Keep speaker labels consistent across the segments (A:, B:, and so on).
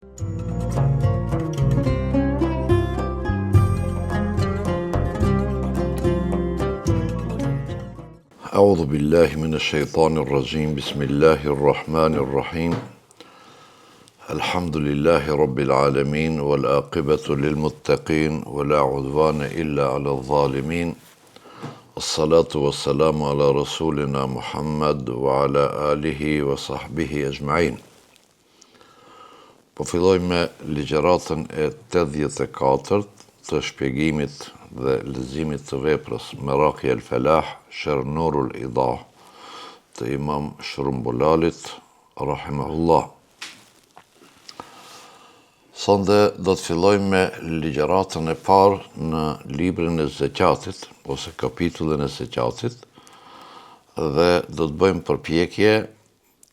A: أعوذ بالله من الشيطان الرجيم بسم الله الرحمن الرحيم الحمد لله رب العالمين والعاقبة للمتقين ولا عدوان إلا على الظالمين الصلاة والسلام على رسولنا محمد وعلى آله وصحبه أجمعين. Po filloj me ligjëratën e 84 të shpjegimit dhe leximit të veprës Meraki el Felah, Sherh Nurul Idah të Imam Shrumbulalit, rahimahullah. Sonde do të fillojmë me ligjëratën e parë në librin e Zekatit, ose kapitullin e Zekatit, dhe do të bëjmë përpjekje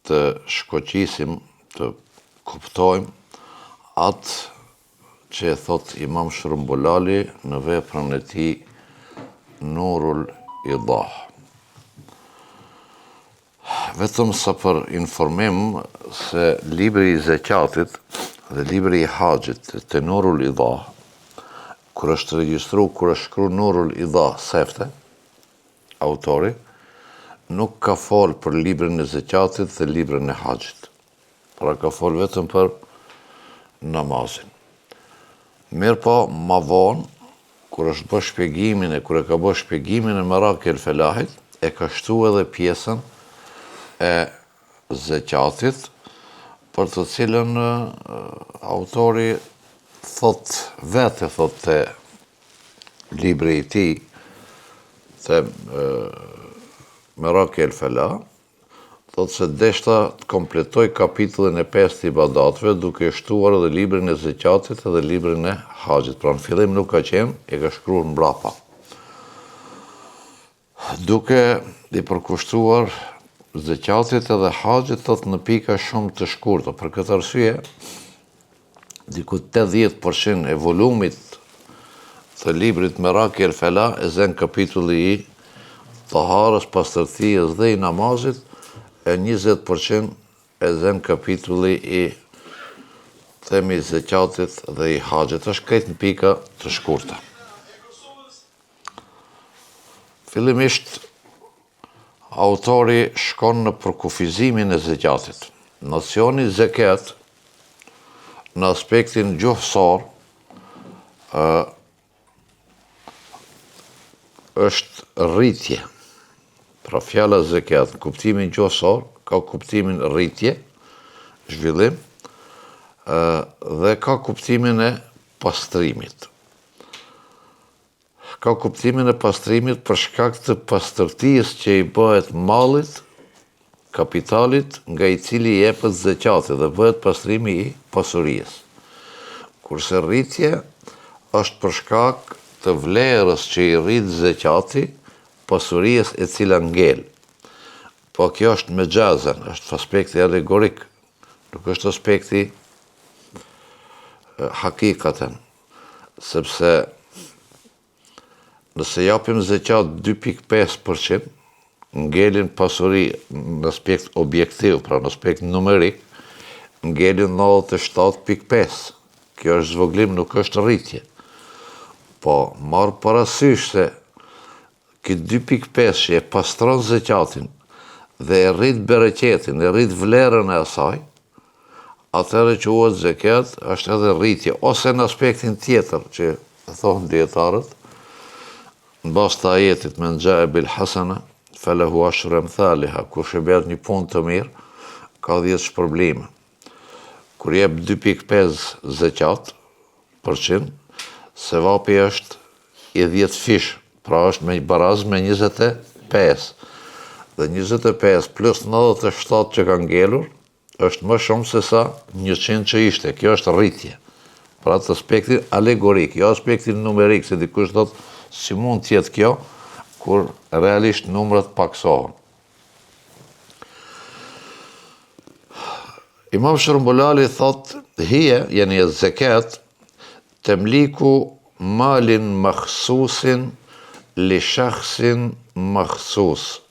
A: të shkoqisim, të kuptojmë atë që e thot Imam Shrumbulali në veprën e tij Nurul Idah. Vetëm sa për informim se libri i Zekatit dhe libri i Haxhit të Nurul Idah, kur është shkruar Nurul Idah sefte, autori nuk ka fol për librin e Zekatit dhe librin e Haxhit. Pra ka fol vetëm për namazin. Mirë po, ma vonë, kur e ka bë shpjegimin e Meraki el Felahit, e ka shtu edhe pjesën e Zekatit, për të cilën autori thot te libri i tij, te Meraki el Felah, thot se deshta të kompletoj kapitullin e 5 të ibadatëve duke shtuar edhe librin e Zekatit edhe librin e Haxhit. Pra në fillim nuk ka qenë, e ka shkruar mbrapa. Duke i përkushtuar Zekatit edhe Haxhit thot në pika shumë të shkurta. Për këtë arsye, diku 80% e volumit të librit Meraki el Felah e zen kapitulli i taharës, pastërtisë dhe i namazit, e 20% e zen kapitulli i themi Zekatit dhe i Haxhit. Është krejt në pika të shkurta. Fillimisht, autori shkon në përkufizimin e Zekatit. Nocioni zekat në aspektin gjuhësor është rritje. Pra fjala zekat, kuptimin gjuhësor, ka kuptimin rritje, zhvillim, dhe ka kuptimin e pastrimit. Ka kuptimin e pastrimit për shkak të pastërtisë që i bëhet mallit, kapitalit, nga i cili i jepet zekati dhe bëhet pastrimi i pasurisë. Kurse rritje është për shkak të vlerës që i rrit zekati pasurisë e cila ngel. Po kjo është me gjazen, është aspekti alegorik, nuk është aspekti hakikaten, sepse nëse japim zekat 2.5%, ngelin pasuri në aspekt objektiv, pra në aspekt numerik, ngelin 97.5. Kjo është zvoglim, nuk është rritje. Po marrë parasysh se këtë 2.5 që e pastron zekatin dhe e rrit bereqetin, e rrit vlerën e asaj, atëherë quhet zekat është edhe rritje, ose në aspektin tjetër që thonë dietarët, në bazë të ajetit men jaa bil hasana falahu ashru amthaliha, kush e bën një punë të mirë, ka 10 shpërblime. Kur jep 2.5 zekat %, sevapi është i 10 fish. Pra është me baraz me 25. Dhe 25 plus 97 që ka ngelur, është më shumë se sa 100 që ishte. Kjo është rritje. Pra të aspektin alegorik, jo aspektin numerik, se dikush thot si mund tjetë kjo, kur realisht numrat paksohen. Imam Shrumbulali thot, hije, jeni e zekat, temliku malin makhsusin li shakhsin makhsus.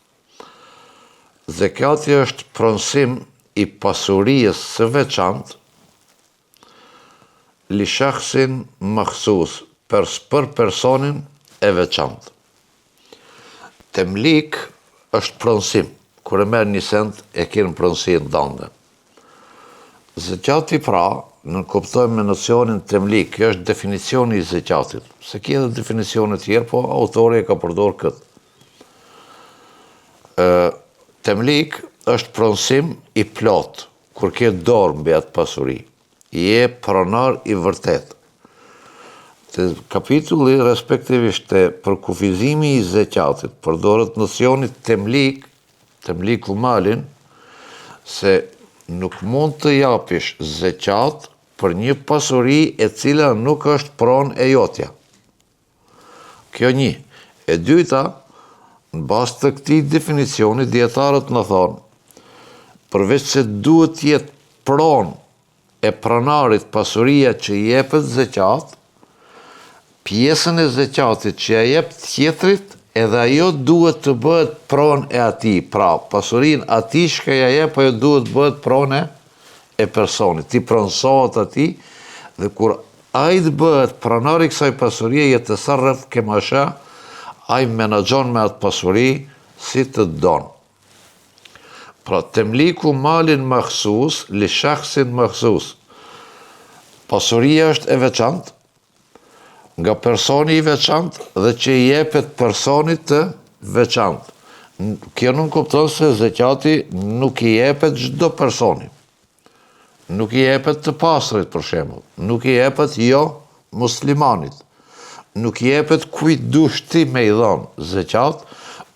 A: Zekati është pronësim i pasurisë së veçantë li shakhsin makhsus, për personin e veçantë. Temlik është pronësim, kur e merr një send e ke në pronësi ndonjë. Zekati pra, në kuptojmë me nocionin temlik, kjo është definicioni i zekatit. Se ki edhe definicione tjerë, po autori e ka përdor këtë. Temlik është pronësim i plot, kur ke dorë mbi atë pasuri. Je pronar i vërtet. Te kapitulli respektivisht te përkufizimi i zekatit, përdoret nocioni temliku malin, se nuk mund të japish zekat për një pasuri e cila nuk është pronë e jotja. Kjo një. E dyta, në bazë të këtij definicioni, dietarët në thonë, përveç se duhet jetë pronë e pronarit pasuria që jepet zekat, pjesën e zekatit që ja jep tjetrit, edhe ajo duhet të bëhet pronë e atij. Pra, pasurinë atij që ja jep, ajo duhet bëhet pronë e personit. Ti pronësohet atij, dhe kur ai të bëhet pronar i kësaj pasurie, yatasarraf kema sha, ai menaxhon me atë pasuri si të don. Pra, temliku malin makhsus, li shakhsin makhsus. Pasuria është e veçantë, nga personi i veçantë dhe që i jepet personit të veçantë. Kjo nuk kupton se zekati nuk i jepet çdo personi. Nuk i jepet të pastrit, për shembull. Nuk i jepet jo muslimanit. Nuk i jepet kujt dush ti me i dhon zekat,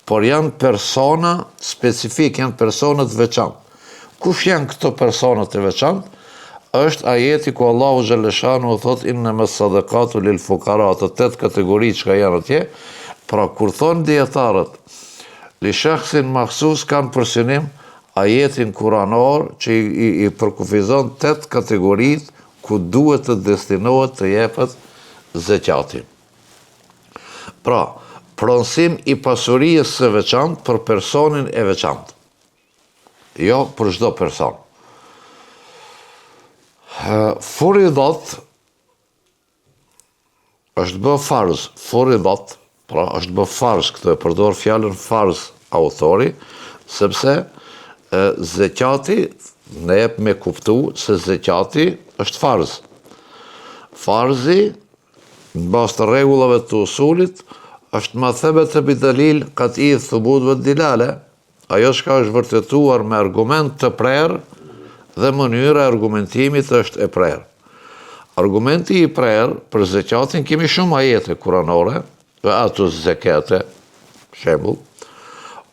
A: por janë persona specifik, janë persona të veçantë. Kush janë këto persona të veçantë? Është ajeti ku Allahu xhaleshanu thot innamas sadaqatu lil fuqara, të 8 kategori që janë atje. Pra kur thon dietarët li shakhsin makhsus, kanë për synim ajetin kuranor që i përkufizon 8 kategoritë ku duhet të destinohet të jepet zekati. Pra, pronësim i pasurisë së veçantë për personin e veçantë. Jo për çdo person. Furidat është bë farz, furidat, pra është bë farz, këto e përdor fjalën farz autori, sepse zekati ne jep me kuptu se zekati është farz. Farzi, në bazë të rregullave të usulit, është mathebet e bidalil qat'i thubut vë dilale, ajo çka është vërtetuar me argument të prerë, dhe mënyra e argumentimit është e prerë. Argumenti i prerë për zekatin kemi shumë ajete kuranore, ve atus zekate, shembull,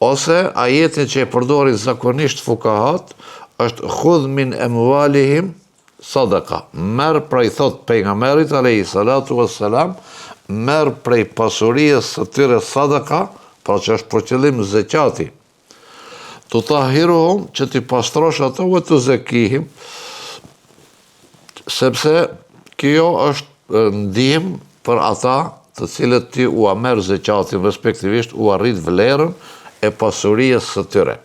A: ose ajetin që e përdorin zakonisht fukahat, është khudh min amwalihim sadaka. Merr prej, thot pejgamberit alayhi salatu wassalam, merr prej pasurisë së tyre sadaka, pra që është për qëllim zekati. Të tahiruhum, që ti pastrosh ato vë të zekihim, sepse kjo është ndihmë për ata të cilët ti u merr zekatin, respektivisht u arrit vlerën e pasurisë së tyre.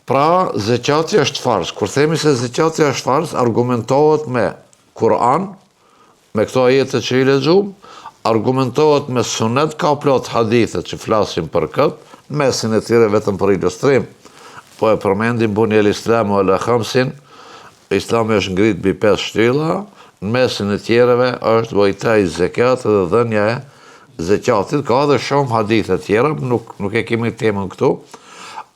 A: Pra, zekati është farz. Kur themi se zekati është farz, argumentohet me Kur'an, me këto ajete që i lexuam, argumentohet me sunet, ka plot hadithe që flasin për këtë, mesin e tyre vetëm për ilustrim, po e përmendim bunjel islamu ala khamsin, islami është ngrit mbi 5 shtylla, në mesin e tjereve është vojtaj zekat dhe dhënja e zekatit, ka edhe shumë hadithe tjera, nuk e kemi temën këtu,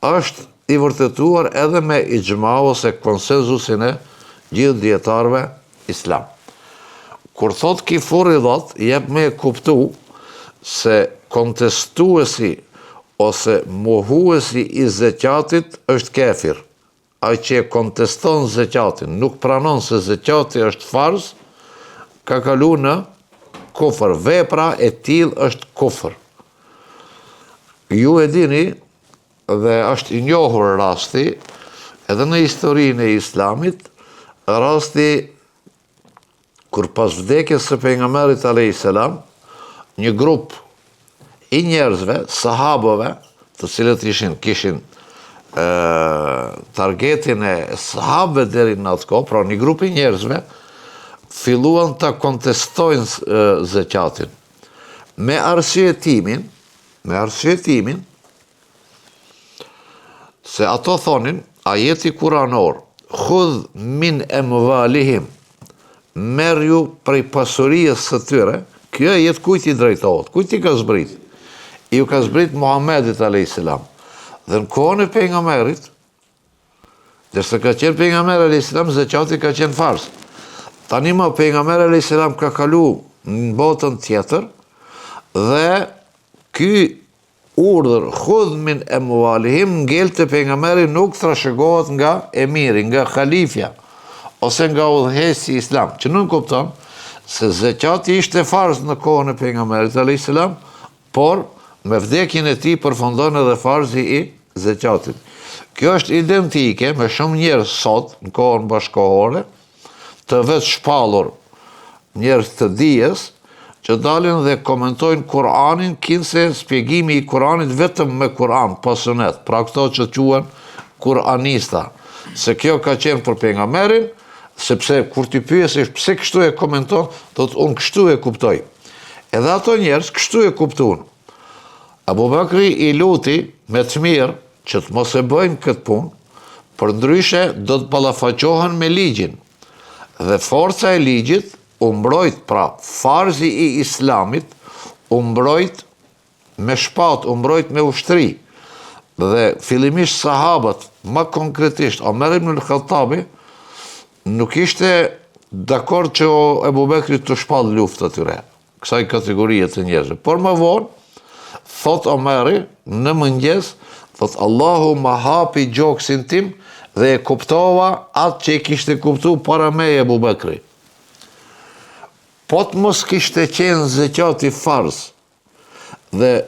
A: është i vërtetuar edhe me ixhma ose konsenzusin e gjithë dietarëve islam. Kur thot ki furidat, jep me kuptu se kontestuesi ose mohuesi i zekatit është kafir. Ai që e konteston zekatin, nuk pranon se zekati është farz, ka kalu në kufër. Vepra e tillë është kufër. Ju e dini, dhe është i njohur rasti, edhe në historinë e islamit, rasti kur pas vdekjes së pejgamberit alayhis salam, një grup i njerëzve, sahabëve, të cilët kishin targetin e sahabëve deri në atë kohë, pra një grupi njerëzve, filluan të kontestojnë zekatin. Me arsyetimin se ato thonin, ajeti kuranor, khudh min emvalihim, merr ju prej pasurisë së tyre, kjo jetë kujt i drejtohet, kujt i ka zbrit? Ju ka zbrit Muhamedit a.s. Dhe në kohën e pejgamberit, derisa ka qenë pejgamberi a.s. zekati ka qenë fars. Tani më pejgamberi a.s. ka kalu në botën tjetër, dhe ky urdhër khudh min emvalihim ngel të pejgamberi nuk trashëgohet nga emiri, nga khalifja, ose nga udhëheci islam, që nuk kupton se zekati ishte farz në kohën e pejgamberit a.s. por me vdekjen e tij përfundon edhe farzi i zekatit. Kjo është identike me shumë njerëz sot në kohën bashkohore, të vetë shpallur njerëz të dijes, që dalin dhe komentojnë Kur'anin, kinse spjegimi i Kur'anit vetëm me Kur'an, pa sunet, pra këto që quhen Kur'anista. Se kjo ka qenë për pejgamberin, sepse kur ti pyesësh pse kështu e komenton, do të unë kështu e kuptoj. Edhe ato njerëz kështu e kuptuan. Abu Bakri i luti me të mirë që të mos e bëjnë këtë punë, për ndryshe do të ballafaqohen me ligjin. Dhe forca e ligjit u mbrojt, pra farzi i islamit u mbrojt me shpat, u mbrojt me ushtri. Dhe fillimisht sahabët, më konkretisht Omer ibn al-Khattabi, nuk ishte dakord që Ebu Bekri të shpall luftë atyre, kësaj kategorie të njerëzve. Por më vonë, thot Omeri, në mëngjes, thot Allahu ma hapi gjoksin tim dhe e kuptova atë që e kishte kuptu para me Ebu Bekri. Po të mos kishte qenë zekati farz dhe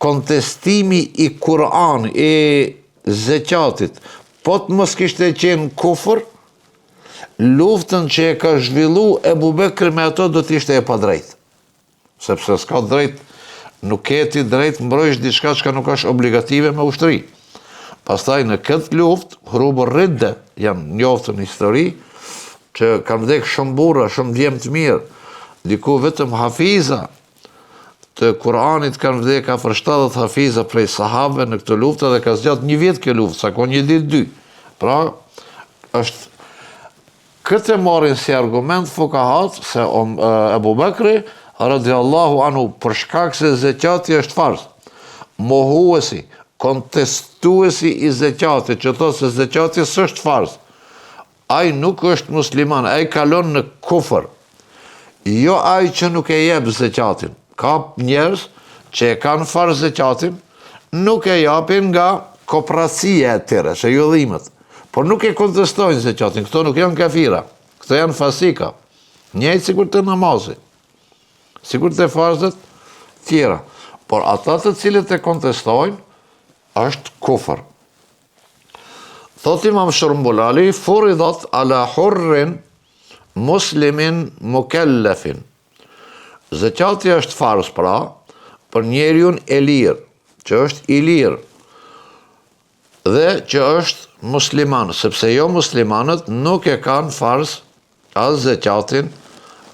A: kontestimi i Kur'an i zekatit, po të mos kishte qenë kufër, luftën që e ka zhvillu Ebu Bekri me ato do të ishte e pa drejt. Sepse s'ka drejt, nuk e ti drejt mbrojsh diçka që nuk është obligative me ushtri. Pastaj në këtë luft, hrubër ridde, janë njoftë në histori, që kanë vdek shumë burra, shumë djemë të mirë, diku vetëm hafiza të Kur'anit kanë vdek afër 70 hafiza prej sahabëve në këtë luftë dhe ka zgjat një vit kjo luftë, sa ko një ditë dy. Pra, këtë e marrin si argument fukahat se Ebu Bekri, radiallahu anhu, për shkak se zekati është farz, mohuesi, kontestuesi i zekati, që thot se zekati s'është farz, ai nuk është musliman, ai kalon në kufër. Jo ai që nuk e jep zekatin. Ka njerëz që e kanë farz zekatin, nuk e japin nga kooperacia e tyre, që jo dhimet. Por nuk e kontestojnë zekatin, këto nuk janë kafira, këto janë fasika. Njëjtë sikur të namazi, sikur të farzët tjera. Por ata të cilët e kontestojnë, është kufër. Thot Imam Shurmbulali, furidat ala hurrin muslimin mukellefin. Zekati është farz pra, për njeriun e lirë, që është i lirë, dhe që është musliman, sepse jo muslimanët nuk e kanë farz as zekatin,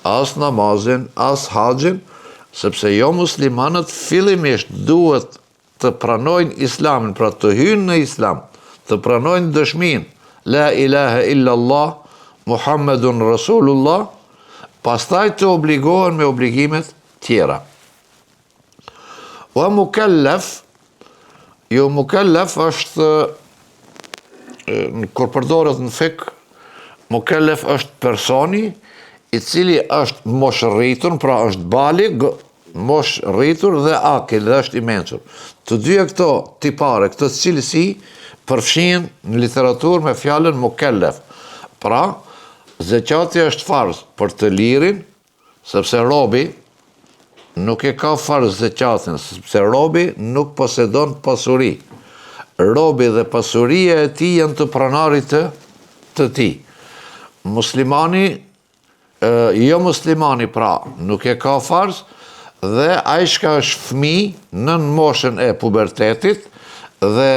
A: as namazin, as haxhin, sepse jo muslimanët fillimisht duhet të pranojnë islamin, pra të hynë në islam, të pranojnë dëshmin, la ilaha illa Allah, Muhammedun Rasulullah, pastaj të obligohen me obligimet tjera. Wa mukellef, jo mukellef është, kur përdoret në fik, mukellef është personi i cili është mosh rritur, pra është balig, mosh rritur dhe akil, dhe është i mençur. Të dyja këto tipare, këtë cilësi, përfshin në literaturë me fjalën mukellef. Pra, zekati është farz për të lirin, sepse robi nuk e ka farz zekatin, sepse robi nuk posedon pasuri. Robi dhe pasuria e tij janë të pranarit të tij. Muslimani, jo muslimani pra, nuk e ka farz, dhe ai që është fëmijë në moshën e pubertetit dhe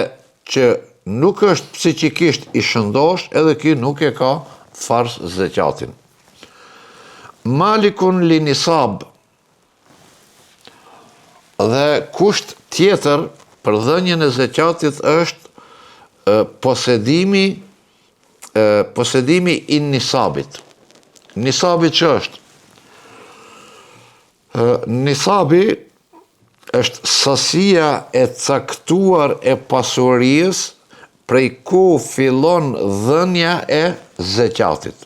A: që nuk është psikikisht i shëndosh, edhe ky nuk e ka fars zekatin. Malikun li nisab, dhe kusht tjetër për dhënien e zekatit është posedimi i nisabit. Nisabi që është? Nisabi është sasia e caktuar e pasurisë prej ku fillon dhënia e zekatit.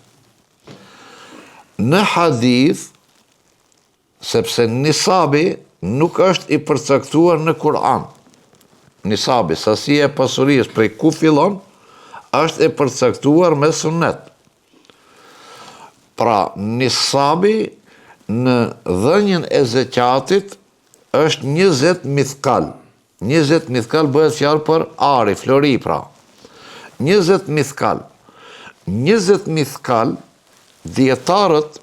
A: Në hadith, sepse nisabi nuk është i përcaktuar në Kur'an. Nisabi, sasia e pasurisë prej ku fillon, është e përcaktuar me sunet. Pra, nisabi në dhënien e zekatit është 20 mithkal. 20 mithkal bëhet fjalë për ari, flori pra. 20 mithkal. 20 mithkal, dietarët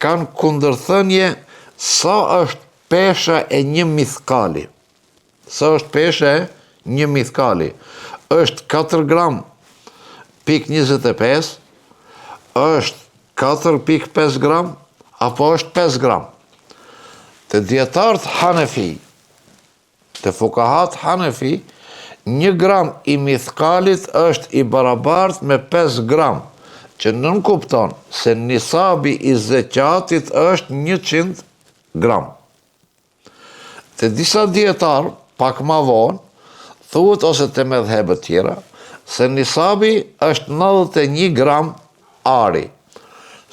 A: kanë kundërthënie sa është pesha e një mithkali. Sa është pesha e një mithkali? Është 4 gram pik 25, është 4,5 gram, apo është 5 gram. Të dietarët Hanefi, të fukahat Hanefi, 1 gram i mithkalit është i barabartë me 5 gram, që nënkupton se nisabi i zekatit është 100 gram. Të disa dietarë, pak ma vonë, thuhet ose të medhhebet tjera, se nisabi është 91 gram ari.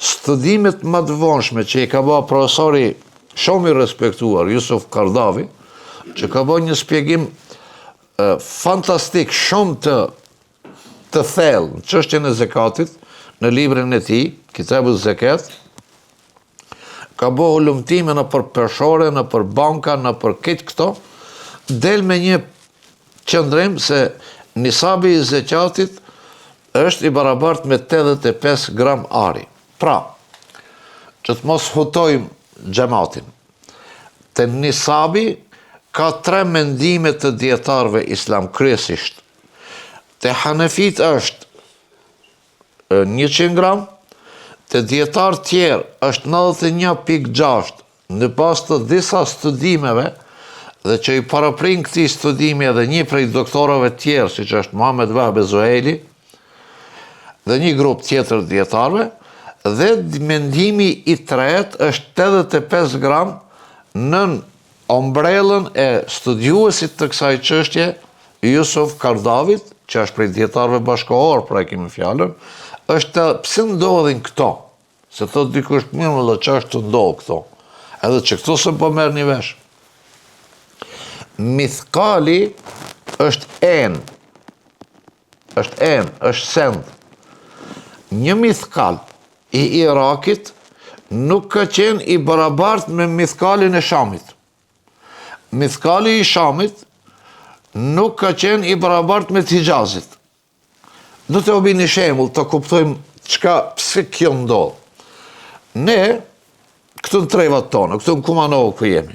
A: Studimet më të vonshme që i ka bërë profesori shumë i respektuar, Jusuf Kardavi, që ka bërë një shpjegim fantastik, shumë të thellë në çështjen e zekatit, në librin e tij, Kitabul Zekat, ka bërë hulumtime në për peshore, në për banka, në për këtë këto, del me një qëndrim se nisabi i zekatit është i barabartë me 85 gram ari. Pra, që të mos hutojmë xhamatin, te nisabi ka 3 mendime të dietarëve islam kryesisht. Te Hanefit është 100 gram, te dietarë tjerë është 91,6, në pas të disa studimeve, dhe që i paraprin këtij studimi edhe një prej doktorëve tjerë, siç është Muhammed Wahbe Zuhaili, dhe një grup tjetër dietarëve, dhe mendimi i tretë është 85 gram nën ombrellën e studiuesit të kësaj çështje, Jusuf Kardavit, që është prej dietarëve bashkëkohor, pra e kemi fjalën, është pse ndodhin këto, se thot dikush mirë më ç'është të ndodh këto, edhe që këto s'po merrni vesh. Mithkali është është send. Një mithkal i Irakit nuk ka qenë i barabartë me mithkalin e Shamit. Mithkali i Shamit nuk ka qenë i barabartë me të Hijazit. Do të obini shembull të kuptojmë pse kjo ndodh. Ne, këtu në trevat tonë, këtu në Kumanov ku jemi,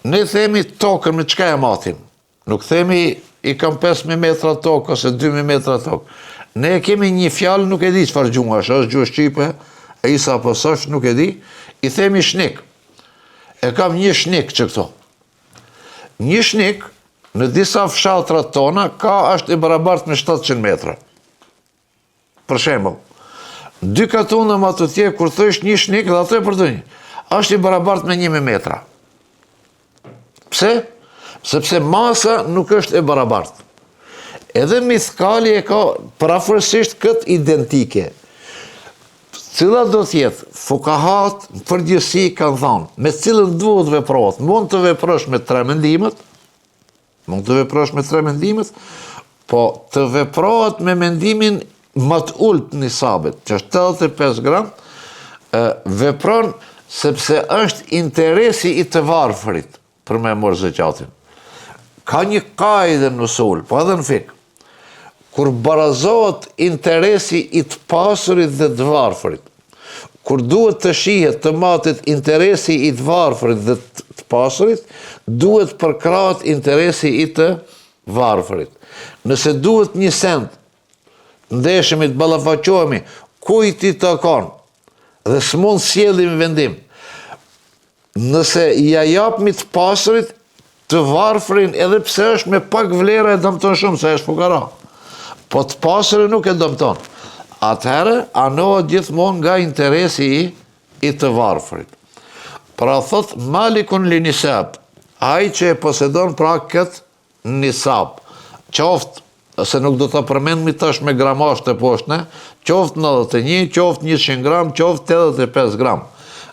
A: ne themi tokën me çka e matim. Nuk themi i kam 5.000 metra tokë ose 2.000 metra tokë. Ne kemi një fjalë, nuk e di çfarë gjuhë është gjuhë shqipe, e isa apo s'është, nuk e di, i themi shnik. E kam një shnik që këto. Një shnik, në disa fshatrat tona, është i barabartë me 700 metra. Për shembull, 2 katuna më të tjerë, kur thësh një shnik, dhe ato e përdojnë, është i barabartë me 1.000 metra. Pse? Sepse masa nuk është e barabartë. Edhe mithkali e ka parafërsisht këtë identike. Cila do t'jetë? Fukahat në përgjithësi kanë thënë, me cilën duhet veprohet. Mund të veprosh me 3 mendimet, po të veprohet me mendimin më të ulët të nisabit, që është 85 gram, vepron sepse është interesi i të varfërit për me morë zekatin. Ka një kaide në usul, po edhe në fik, kur barazohet interesi i të pasurit dhe të varfërit, kur duhet të shihet të matet interesi i të varfërit dhe të pasurit, duhet përkrahet interesi i të varfërit. Nëse duhet 1 cent, ndeshemi të ballafaqohemi kujt i takon dhe s'mund sjellim vendim. Nëse ja japmi të pasurit të varfrin, edhe pse është me pak vlera e dëmton shumë, se është fukara. Po të pasurit nuk e dëmton. Atëherë, anohet gjithmonë nga interesi i të varfrit. Pra thot, malikun li nisab, ai që e posedon pra këtë nisab, qoftë, se nuk do të përmendmi tash me gramash të poshtme, qoftë 91, qoftë 100 gram, qoftë 85 gram.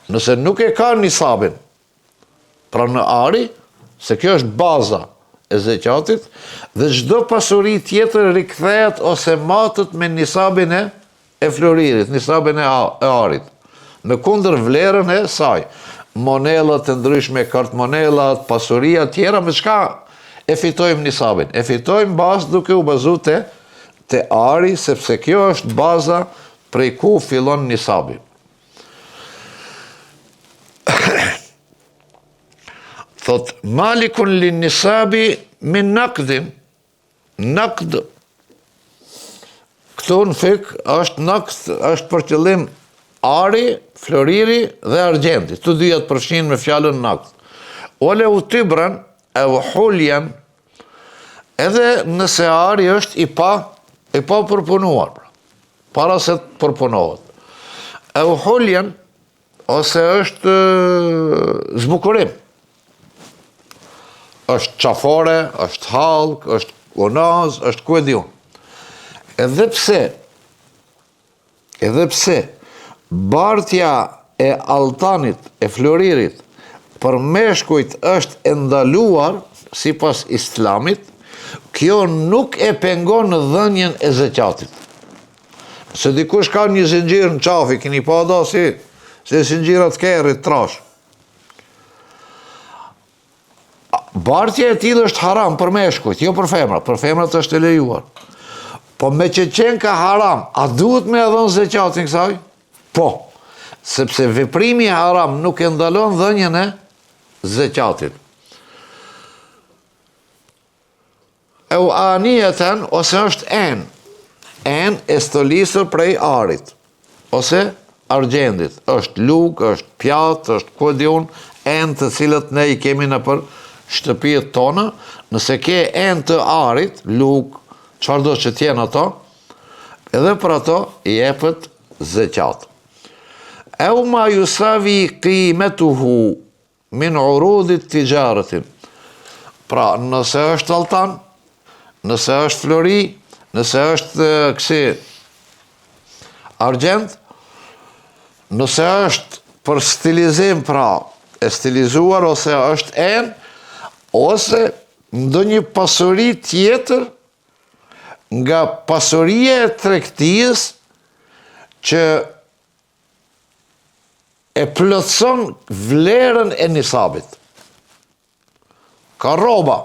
A: Nëse nuk e ka nisabin, pra në ari, se kjo është baza e zeqatit, dhe çdo pasuri tjetër rikthehet ose matët me nisabin e floririt, nisabin e arit, me kundër vlerën e saj. Monellat e ndryshme, kartmonellat, pasuria tjera, me çka e fitojmë nisabin? E fitojmë bazë duke u bazu te ari, sepse kjo është baza prej ku fillon nisabi. Thot, malikun li nisabi min nakdin. Nakd, këtu në fik, është nakd, është për qëllim ari, floriri dhe argjenti. Të dyja të përfshin me fjalën nakd. Ole u tybran, e u huljan, edhe nëse ari është i pa përpunuar, para se të përpunohet. E u huljan, ose është zbukurim. Është qafore, është halk, është unaz, është ku e diun. Edhe pse, bartja e altanit, e floririt, për meshkujt është e ndaluar, sipas islamit, kjo nuk e pengon dhënien e zeqatit. Se dikush ka një zinxhir në qafi, keni pa da si zinxhirat kerrit trash. Bartja e tillë është haram për meshkujt, jo për femrat. Për femrat është e lejuar. Po me që qenë ka haram, a duhet me dhënë zeqatin kësaj? Po, sepse veprimi haram nuk e ndalon dhënien e zeqatit. E u anijeten, ose është en e stolisur prej arit, ose argjendit. Është luk, është pjatë, është kodion, en të cilët ne i kemi në për shtëpijet tona. Nëse ke en të arit, luk, çfarë do që tjenë ato, edhe për ato i jepet zeqat. E u ma yusavi qimetuhu min urudit tijaretin. Pra, nëse është altan, nëse është flori, nëse është kësi argjend, nëse është për stilizim, pra, e stilizuar, ose është en, ose ndonjë pasuri tjetër nga pasuria e tregtisë që e plotson vlerën e nisabit. Ka rroba,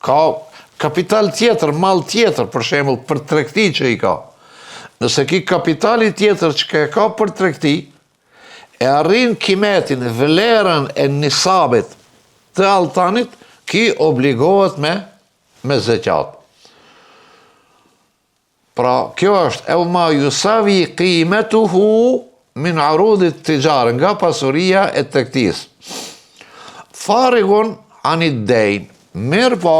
A: ka kapital tjetër, mall tjetër, për shembull, për tregti që i ka. Nëse ki kapitali tjetër që ka për tregti, e arrin kimetin, vlerën e nisabit të altanit, ki obligohet me zeqat. Pra, kjo është e ma yusavi qimetuhu min arudit tijare, nga pasuria e tregtisë. Farigun anid dejn, mirë po,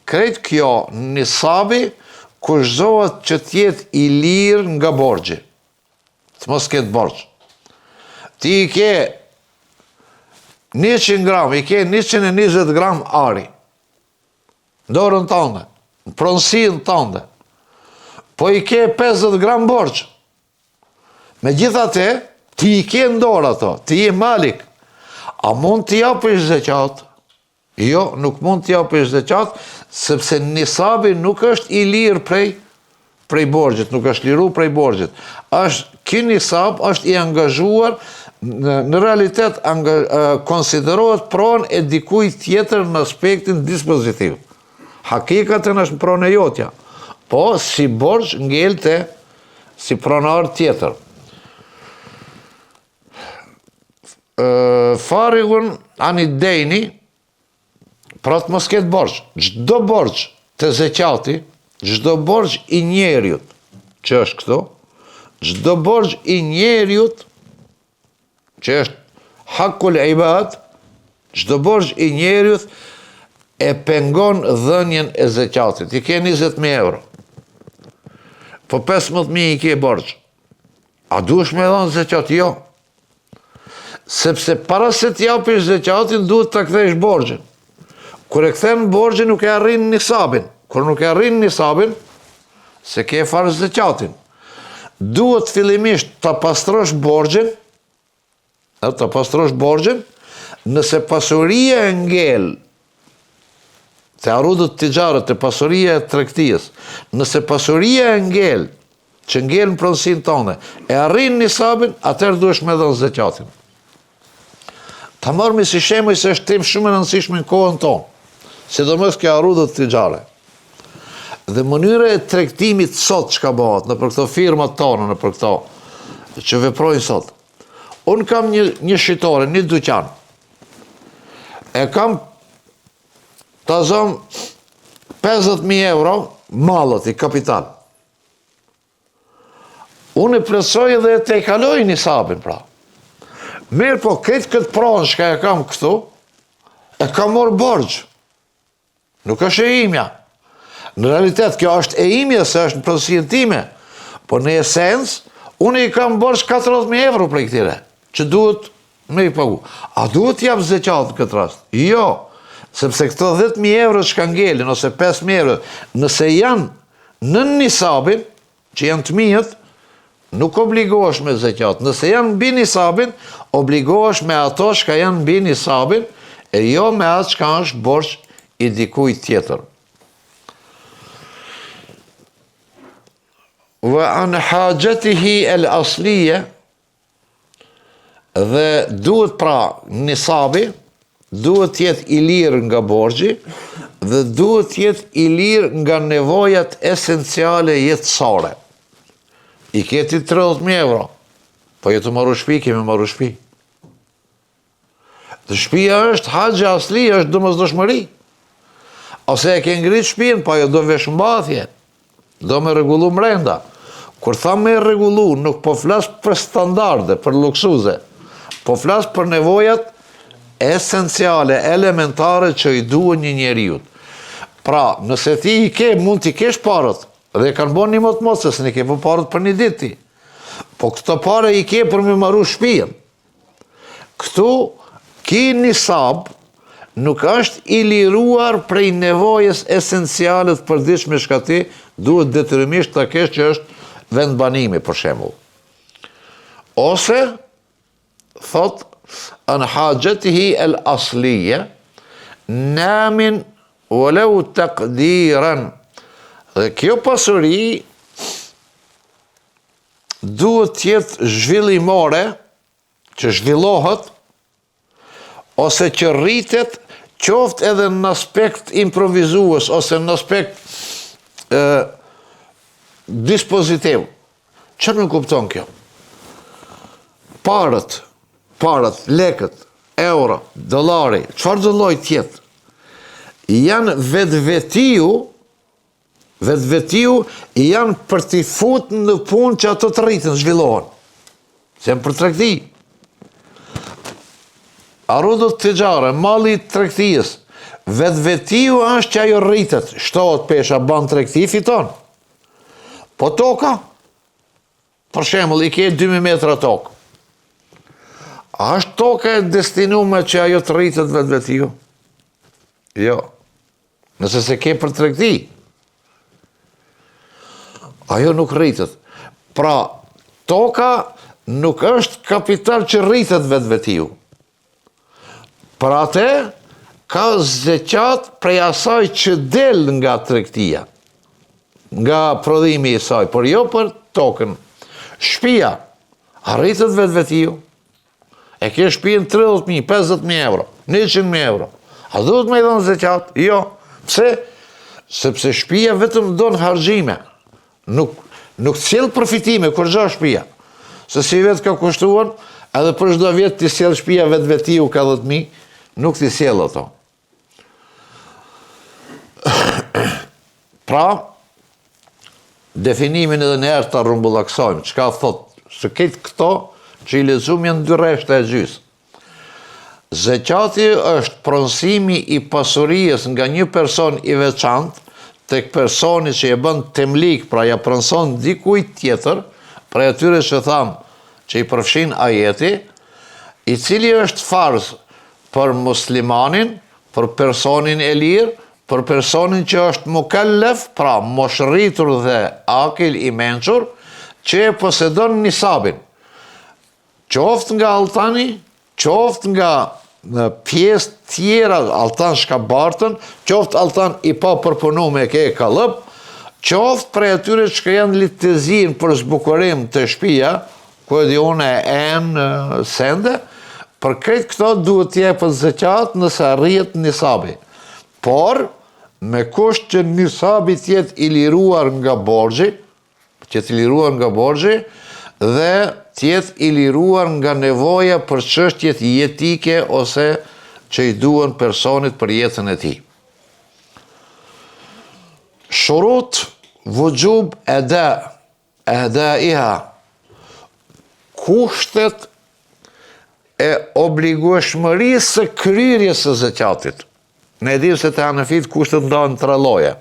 A: krejt kjo nisabi kushtohet që t'jetë i lirë nga borxhi, të mos ketë borxh. Ti i ke 100 gram, i ke 120 gram ari, dorën tënde, në pronësinë tënde, po i ke 50 gram borxh. Megjithatë, ti i ke në dorë ato, ti je malik. A mund t'i japësh zeqat? Jo, nuk mund t'i japësh zeqat, sepse nisabi nuk është i lirë prej borxhit, nuk është liru prej borxhit. Ky nisab është i angazhuar, në realitet konsiderohet pronë e dikujt tjetër në aspektin dispozitiv. Hakikatën është pronë e jotja, po si borxh ngelte si pronar tjetër. Farigun anid dejni, pra të mos ketë borxh. Çdo borxh të zeqati, çdo borxh i njeriut që është këtu, çdo borxh i njeriut që është hakul ibad, çdo borxh i njeriut e pengon dhënien e zeqatit. I ke 20.000 euro. Po 15.000 i ke borxh. A duhesh me dhënë zeqat? Jo. Sepse para se t'japish zeqatin duhet ta kthesh borxhin. Kur e kthen borxhin nuk e arrin nisabin. Kur nuk e arrin nisabin, se ke farë zeqatin. Duhet fillimisht ta pastrosh borxhin, nëse pasuria e ngel të arudët tijarët, të pasuria e tregtisë, nëse pasuria e ngel, që ngel në pronësin tone, e arrin nisabin, atëherë duhesh me dhënë zeqatin. Ta marrëmi si shembull se është temë shumë e rëndësishme në kohën tonë, sidomos kjo arudët tijare. Dhe mënyra e tregtimit sot çka bëhet në për këto firmat tona, në për këto që veprojnë sot. Unë kam një shitore, një dyqan. E kam ta zëm 50.000 euro mallët i kapital. Unë e plotësoj dhe e te kaloj nisabin pra. Mirë po, këtë pranë shka e kam këtu, e kam marrë borxh. Nuk është e imja. Në realitet, kjo është e imja se është në prodhusin time, por në esencë, unë i kam borxh 40.000 euro për këtire, që duhet me i pagu. A duhet jap zeqat në këtë rast? Jo, sepse këto 10.000 euro që ka ngelin, ose 5.000 euro, nëse janë në nisabin, që janë të mijët, nuk obligohesh me zeqat. Nëse janë mbi nisabin, obligohesh me ato që janë mbi nisabin, e jo me atë që është borxh i dikujt tjetër. Wa an hajatihi el asliye, dhe duhet pra nisabi, duhet jetë i lirë nga borxhi dhe duhet jetë i lirë nga nevojat esenciale jetësore. I keti 30.000 euro, po jetë marru shtëpi, kemi marru shtëpi. Dhe shtëpia është haxhi asli, është domosdoshmëri. Ose e ke ngrit shtëpinë, po ajo do veshmbathje, do me rregullu mrenda. Kur tham me rregullu, nuk po flas për standarde, për luksuze, po flas për nevojat esenciale, elementare që i duhen një njeriut. Pra, nëse ti i ke, mund t'i kesh parët, dhe kanë bon një mot se s'ni ke për parët për një dit ti. Po këto pare i ke për me marru shtëpinë. Këtu, ki nisab, nuk është i liruar prej nevojës esencialet përditshme shka ti duhet detyrimisht ta kesh që është vendbanimi, për shembull. Ose, thot, an hajatihi el asliye, namin walau taqdiran. Dhe kjo pasuri duhet tjetë zhvillimore, që zhvillohet, ose që rritet, qoftë edhe në aspekt improvizues, ose në aspekt dispozitiv. Që nuk kupton kjo? Parët, lekët, euro, dollari, çfarë do lloj tjetë, janë vetë-vetiu janë për t'i fut në punë që ato të rritën, zhvillohen. Se janë për tregti. Arudët tijare, malli tregtijës, vetë-vetiu është që ajo rritet, shtohet pesha, ban tregti, fiton. Po toka, për shembull, i ke 2.000 metra tokë. A është toka e destinuar që ajo të rritet vetë-vetiu? Jo. Nëse se ke për tregti, ajo nuk rritet. Pra, toka nuk është kapital që rritet vetë-vetiu. Për atë, ka zeqat prej asaj që del nga tregtia, nga prodhimi i saj, por jo për tokën. Shtëpia, a rritet vetë-vetiu? E ke shtëpinë 30.000, 50.000 euro, 100.000 euro. A duhet me i dhënë zeqat? Jo. Pse? Sepse shtëpia vetëm don harxhime. Nuk sjell përfitime kur gja shtëpia. Se si vetë ka kushtuar, edhe për çdo vjet ti sjell shtëpia vetë-vetiu ka 10.000, nuk ti sjell ato. Pra, definimin edhe në herë të rumbullaksojmë, çka thot, se këtë këto që i lexuam janë 2 rreshta e gjys. Zeqati është pronësimi i pasurisë nga një person i veçantë tek personi që e bën temlik, pra ja pronëson dikujt tjetër, pra atyre që tham që i përfshin ajeti, i cili është farz për muslimanin, për personin e lirë, për personin që është mukallef, pra moshëritur dhe akil i mençur, që e posedon nisabin. Qoftë nga altani, qoftë nga në pjesë tjera, altan shkabartën, qoftë altan i pa përpunu me ke kalëp, qoftë prej atyre që janë litezin për zbukurim të shtëpia, ku edhe une enë sende, për këtë këto duhet jepët zeqat nëse arrihet nisabi. Por, me kusht që nisabi tjetë i liruar nga borxhi, dhe tjetë i liruar nga nevoja për çështjet jetike ose që i duhen personit për jetën e tij. Shurut vujub adaiha, kushtet e obligueshmërisë së kryerjes së zakatit. Ne dim se te Hanefit kushtet ndahen 3 lloje.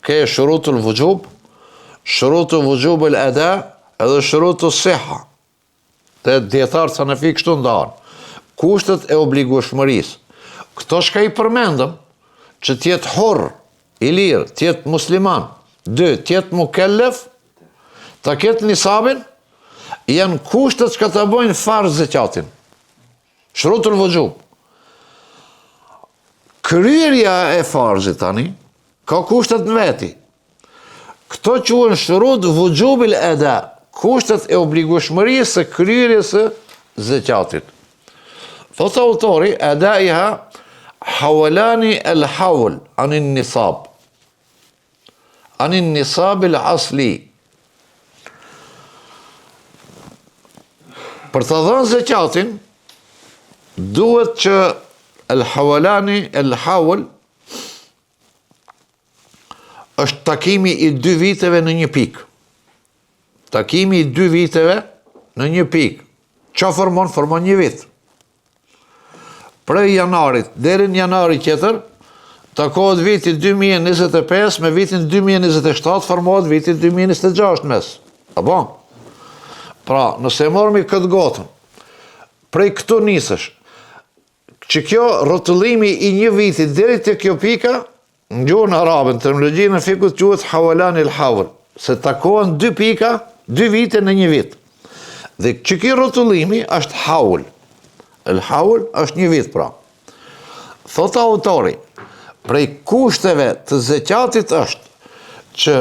A: Ke shurutul vujub, shurutul vujub al-ada, edhe shurutu siha. Te dietarët Hanefi kështu ndahen. Kushtet e obligueshmërisë. Këto shka i përmendëm, që tjetë hurr, i lirë, tjetë musliman, 2, tjetë mukellef, ta ketë nisabin, janë kushtet që ta bojnë farz zakatin. Shurutul vujub. Kryerja e farzit tani, ka kushtet në veti. Këto quhen shurut vujubil ada, kushtet e obligueshmërisë së kryerjes së zakatit. Thot autori, adaiha hawalani al-hawl anin nisab. Anin nisab al-asli. Për të dhënë zakatin, duhet që al-hawalani al-hawl është takimi i 2 viteve në një pikë. Takimi i 2 viteve në një pikë. Qa formon? Formon një vit. Prej janarit, deri në janari tjetër, takohet viti 2025 me vitin 2027, formohet viti 2026 mes. Apo? Pra, nëse mormi këtë gotën, prej këtu nisësh, që kjo rrotullimi i një viti deri te kjo pika, në gjuhën arabe, në terminologjinë e fikut quhet hawalani al-hawl, se takohen 2 pika, 2 vite në një vit. Dhe që kjo rrotullimi është hawl. El-hawl është një vit pra. Thot autori, prej kushteve të zakatit është që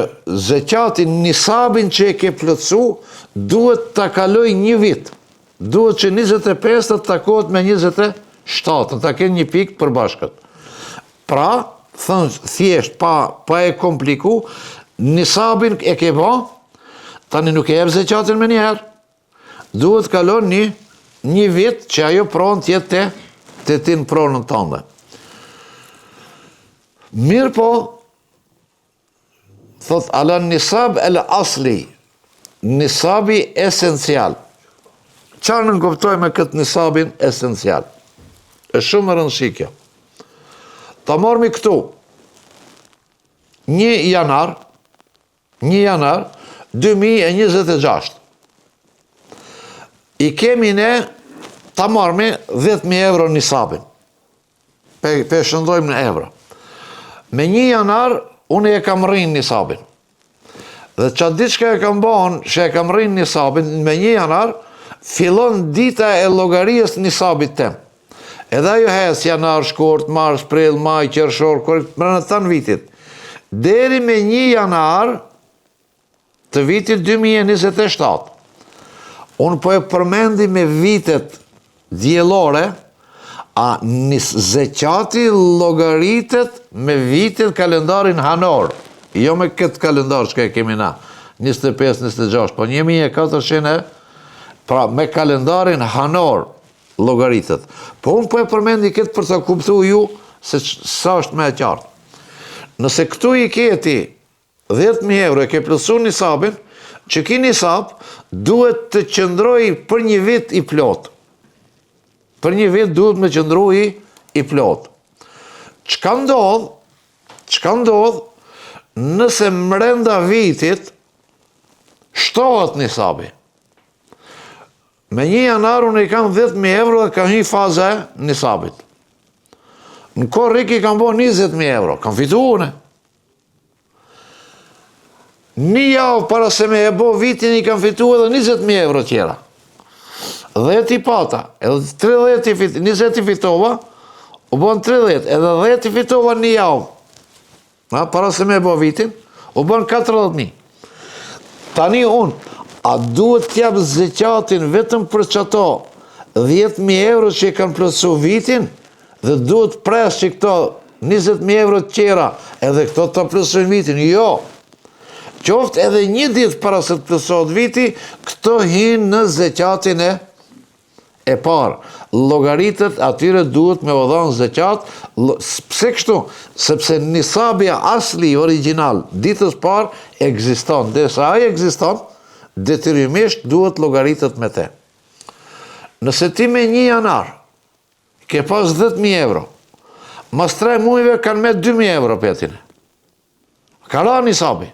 A: zakatin nisabin që e ke plotsu duhet ta kaloj një vit. Duhet që 25 të takohet me 27, ta kenë një pikë përbashkët. Pra, thënë thjesht, pa e kompliku, nisabin e ke ba, tani nuk e jep zakatin me njëherë. Duhet kalon një vit që ajo pronë tjetë të ti në pronën tënde. Mirë po, thot, ala nisab el asli, nisabi esencial. Qarë nënkuptoj me këtë nisabin esencial? E shumë rëndësishme. Ta mormi këtu, 1 janar 2026. I kemi ne, ta marmi 10.000 euro nisabin. Pe shëndrojmë në euro. Me 1 janar, unë e kam rrinë nisabin. Dhe qatë ditë që e kam bëhen, që e kam rrinë nisabin, me 1 janar, fillon dita e llogarisë nisabit tem. Edhe ajo hes janar, shkort, mars, prill, maj, qershor, brenda të vitit. Deri me 1 janar të vitit 2027. Unë po e përmendi me vitet diellore, a zakati llogaritet me vitet kalendarin hanor, jo me këtë kalendar që e kemi na, 25-26, po 1400, pra me kalendarin hanor llogaritet. Po unë po e përmendi këtë për të kuptuar ju se sa është më e qartë. Nëse këtu i keti 10.000 euro, e ke plotësu nisabin, që ki nisab duhet të qëndroj për një vit i plot. Për një vit duhet me qëndru i plot. Çka ndodh nëse mrenda vitit shtohet nisabi? Me 1 janar unë i kam 10.000 euro dhe kam hi faza e nisabit. Në korrik i kam bo 20.000 euro, kam fitu une. Një javë para se me e bo vitin i kam fitu edhe 20.000 euro tjera. 10 i pata, edhe 20 i fitova, u bon 30, edhe 10 i fitova një javë. Para se me e bo vitin, u bon 40.000. Tani unë, a duhet t'jap zeqatin vetëm për qëto 10.000 euro që i kanë plotësu vitin, dhe duhet pres që këto 20.000 euro tjera, edhe këto të plotësojnë vitin? Jo. Qoftë edhe një ditë para se të plotësohet viti, këto hinë në zeqatin e parë. Llogaritët atyre duhet me udhënë zeqat. Pse kështu? Sepse nisabja asli original ditës parë ekziston. Derisa ai ekziston, detyrimisht duhet llogaritët me te. Nëse ti me 1 janar ke pas 10.000 euro, mas 3 mujve kanë me 2.000 euro petine. Ka ra nisabi.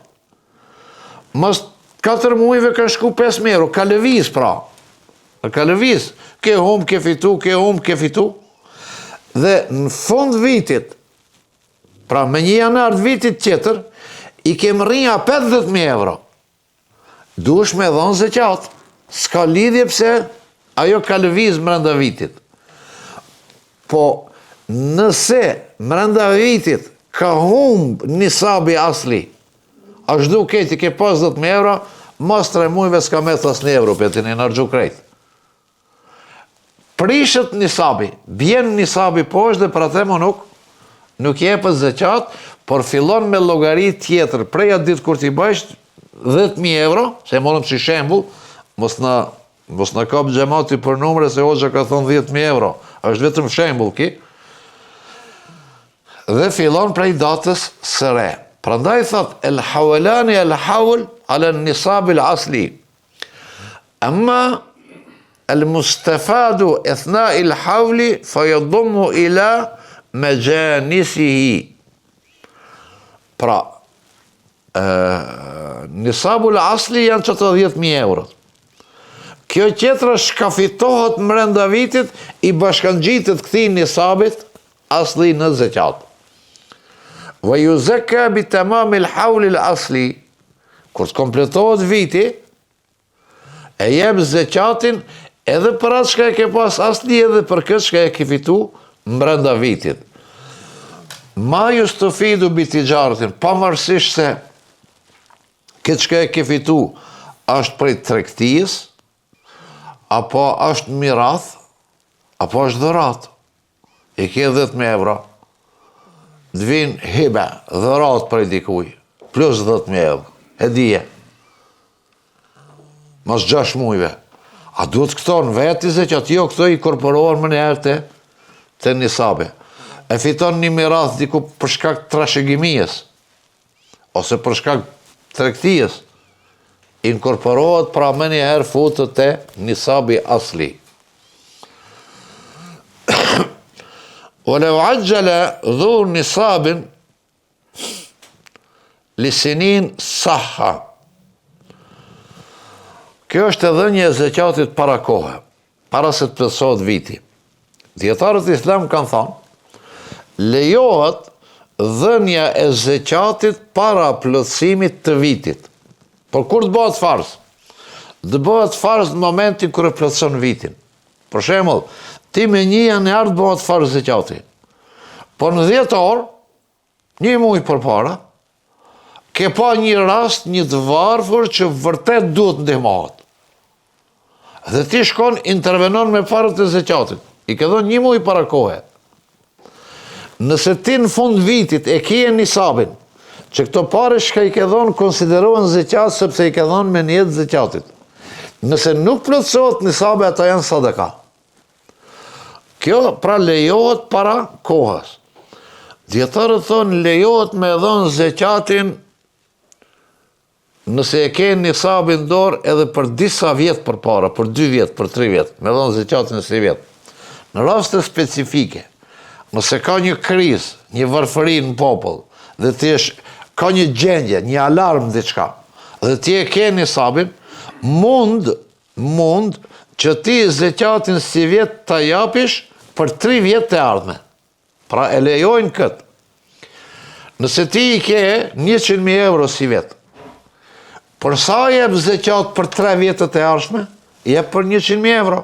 A: Mas 4 mujve kanë shku 5.000 euro. Ka lëviz pra. Ka lëviz. Ke hum, ke fitu. Dhe në fund vitit, pra me 1 janar vitit tjetër, i kem rrinja 50.000 euro. Duhesh me dhonë zeqat. S'ka lidhje pse ajo ka lëviz mrenda vitit. Po nëse mrenda vitit ka humb nisabi asli, ashtu keti ke 50.000 euro, mas 3 mujve s'ka me thas 1 euro, për të një nërgju krejt. Prishet nisabi, bjen nisabi poshtë dhe për atë më nuk jepët zeqat, por fillon me llogarit tjetër, prej atë ditë kur t'i bëjsh 10.000 euro, se morëm si shembull, mos në kap xhamati për numre se hoxha ka thonë 10.000 euro, është vetëm shembull ki, dhe fillon prej datës së re. Prandaj thot, el hawalani el hawl ala nisab el asli. Amma el mustafadu ethna il hawli fa yadhummu ila majanisihi. Pra, nisabul asli janë qëto 10.000 euro. Kjo qetra shkafitohet mrenda vitit, i bashkangjitet këtij nisabit asli në zeqat. Wa yuzakka bi tamam al hawl al asli. Kur të kompletohet viti, e jep zeqatin edhe për atë çka e ke pas asli edhe për këtë çka e ke fitu mbrenda vitit. Ma yustufidu bi tijaratin, pavarësisht se këtë çka e ke fitu është prej tregtisë, apo është mirath, apo është dhurat. I ke 10.000 euro, dhvin hibe, dhurat për i dikuj, plus 10.000 euro, hedije. Mas 6 mujve. A duhet këto në veti se që atë jo këto i korporohen më njerë të nisabe. E fiton një mirath diku për shkak trashëgimijës, ose për shkak tregtisë, inkorporohet pra më njëherë futët të nisabi asli. Walau ajjala dhu nisabin lisinin sahha. Kjo është e dhënje e zeqatit para kohë, para se të plotësohet viti. Dietarët islam kanë thënë, lejohet dhënja e zeqatit para plotësimit të vitit. Por kur të bëhet farz? Të bëhet farz në momentin kur e plotëson vitin. Për shembull, ti me 1 janar të bëhet farz zeqati. Po në 10 orë, 1 muaj përpara, ke pa një rast, një të varfër që vërtet duhet ndihmohet. Dhe ti shkon, intervenon me farët e zeqatit. I ke dhënë 1 muaj para kohe. Nëse ti në fund vitit e kije nisabin, që këto pare shka i ke dhonë konsiderohen zeqat sepse i ke dhonë me njetë zeqatit. Nëse nuk plotësohet nisabe, ata janë sadaka. Kjo pra lejohet para kohës. Dietarët thonë lejohet me dhonë zeqatin nëse e ke nisabin dorë edhe për disa vjetë për para, për 2 vjetë, për 3 vjetë, me dhënë zekatin e 3 vjetë, në raste specifike, nëse ka një krizë, një varfëri në popull, dhe ka një gjendje, një alarm diçka, dhe ti e ke nisabin, mund që ti zekatin si vjetë të japish për 3 vjetë të ardhme. Pra e lejojnë këtë. Nëse ti i ke 100.000 euro si vetë, për sa jep zekat për 3 vjetët e ardhshme, jep për 100.000 euro.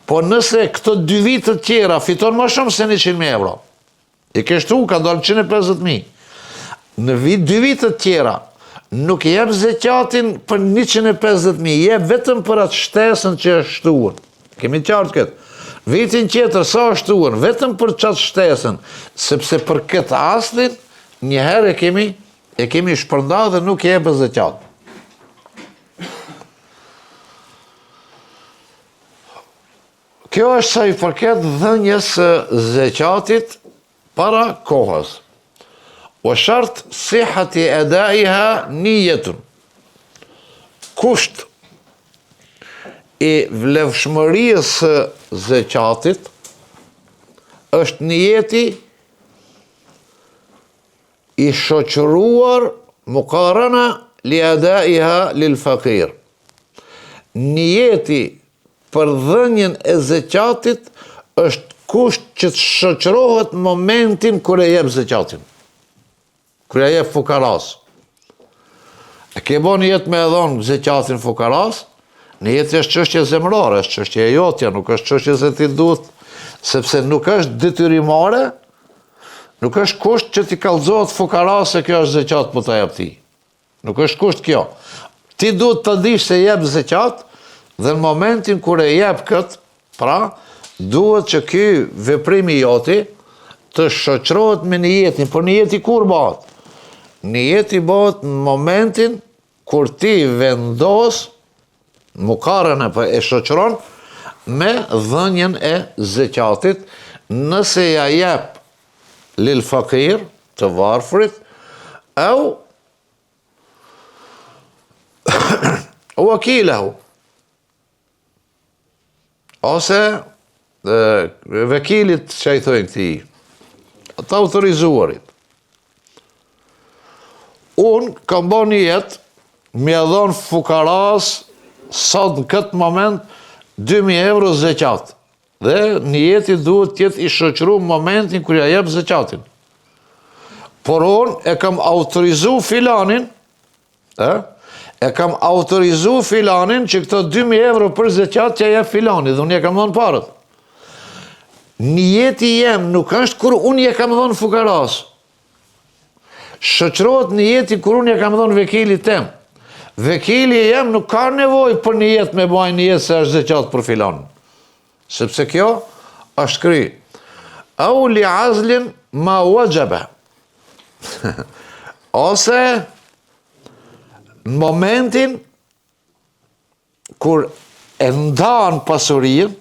A: Po nëse këto 2 vitët tjera fiton më shumë se 100.000 euro, i ke shtu, ka dalë 150.000. Në 2 vitët tjera, nuk jep zekatin për 150.000, jep vetëm për atë shtesën që është shtuar. Kemi qartë këtë. Vitin tjetër sa është shtuar, vetëm për qatë shtesën, sepse për këtë aslin, njëherë e kemi shpërnda dhe nuk jep zekat. Kjo është sa i përket dhënjes zekatit para kohës. O shart sihati edaiha nijetun. Kusht i vlefshmërisë zekatit është nijeti i shoqëruar muqarana li adaiha lil fakir. Nijeti për dhënjen e zekatit është kusht që të shoqërohet momentin kur e jep zekatin. Kur e jep fukaras. E ke bo nijet me e dhonë zekatin fukaras, nijeti është çështje zemrore, është çështje e jotja, nuk është çështje se ti duhet, sepse nuk është detyrimare, nuk është kusht që ti kallëzohet fukaras se kjo është zekat po ta jep ti. Nuk është kusht kjo. Ti duhet të dish se jep zekat, dhe në momentin kur e jep këtë, pra, duhet që ky veprimi joti të shoqërohet me nijetin, por nijeti kur bëhet? Nijeti bëhet në momentin kur ti vendos mukarën e shoqëron me dhënjen e zekatit, nëse ja jep lil fakir, të varfrit, o wakilehu, ose vekilit që i thojnë këti, të autorizuarit. Unë kam bo një jetë, me dhënë fukaras, sot në këtë moment, 2.000 euro zekat. Dhe një jeti duhet tjetë i shoqëru momentin kër ja jep zekatin. Por unë e kam autorizu filanin, që këto 2.000 euro për zekat që ja jep filani, dhe unë e kam dhënë parët. Nijeti jem nuk është kur unë je kam dhënë fukaras. Shoqërohet nijeti kur unë je kam dhënë vekilit tem. Vekili jem nuk ka nevoj për nijet me bajnë nijet se është zekat për filan. Sepse kjo është kry. Au li azlin ma wajaba. Ose në momentin kur e ndanë pasurinë,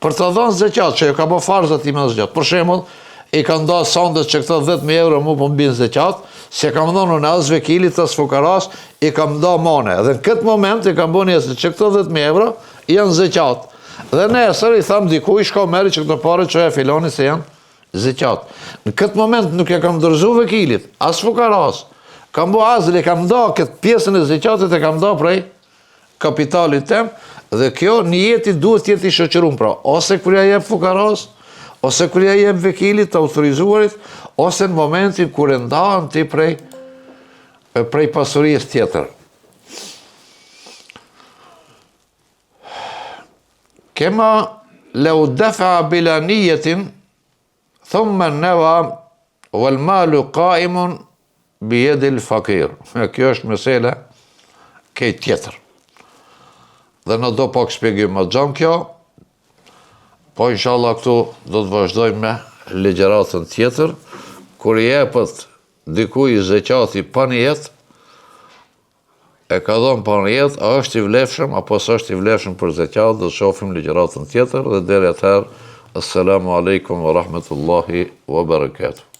A: për të dhënë zekat, që jo ka bë farzat i me zekat. Për shembull, i ka nda sandet që këta 10.000 euro mu për mbinë zekat, se kam dhënë në as vekilit, as fukaras, i kam nda mane. Dhe në këtë moment i kam bënë jesë që këta 10.000 euro janë zekat. Dhe nesër i tham dikuj, shko meri që këto pare që e filoni se janë zekat. Në këtë moment nuk e kam dërzu vekilit, as fukaras, kam bo azli, kam nda këtë pjesën e zekatit e kam nda prej kapitalit tem, dhe kjo nijeti duhet tjeti i shoqërum, pra, ose kërja jep fukaras, ose kërja jep vekilit të autorizuarit, ose në momentin kër e ndahen ti prej pasurijës tjetër. Kema lau dafa bila nijetin, thumë neva wal malu qaimun bijedil fakir. Kjo është mesela kej tjetër. Dhe në do pak shpjegim më gjanë kjo, po inshallah këtu do të vazhdojmë me legjeratën tjetër, kur i jepët dikuj zekati pa nijet, e ka dhënë pa nijet, a është i vlefshëm, apo së është i vlefshëm për zekat, dhe shofim legjeratën tjetër, dhe deri atëherë, assalamu alaikum wa rahmetullahi wa barakatuh.